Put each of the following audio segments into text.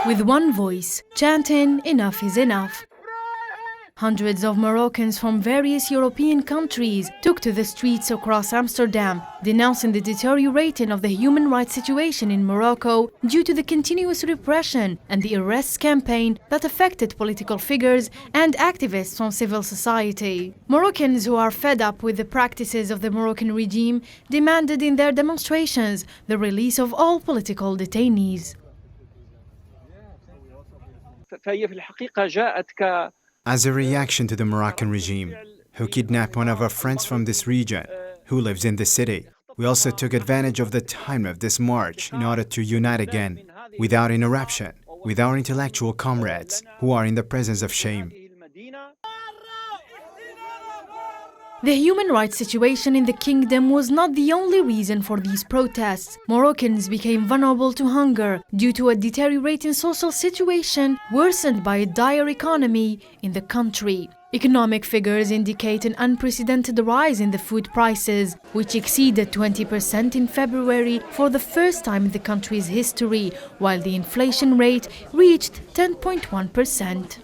with one voice, chanting "Enough is enough." Hundreds of Moroccans from various European countries took to the streets across Amsterdam, denouncing the deteriorating of the human rights situation in Morocco due to the continuous repression and the arrests campaign that affected political figures and activists from civil society. Moroccans who are fed up with the practices of the Moroccan regime demanded in their demonstrations the release of all political detainees. As a reaction to the Moroccan regime, who kidnapped one of our friends from this region, who lives in the city, we also took advantage of the time of this march in order to unite again, without interruption, with our intellectual comrades, who are in the presence of shame. The human rights situation in the kingdom was not the only reason for these protests. Moroccans became vulnerable to hunger due to a deteriorating social situation worsened by a dire economy in the country. Economic figures indicate an unprecedented rise in the food prices, which exceeded 20% in February for the first time in the country's history, while the inflation rate reached 10.1%.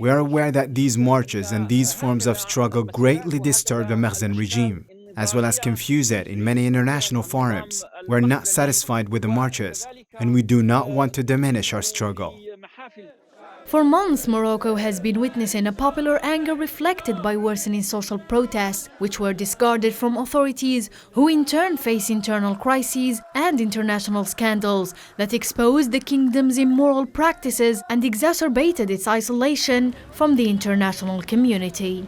We are aware that these marches and these forms of struggle greatly disturb the Merzen regime, as well as confuse it in many international forums. We are not satisfied with the marches, and we do not want to diminish our struggle. For months, Morocco has been witnessing a popular anger reflected by worsening social protests, which were discarded from authorities, who in turn face internal crises and international scandals that exposed the kingdom's immoral practices and exacerbated its isolation from the international community.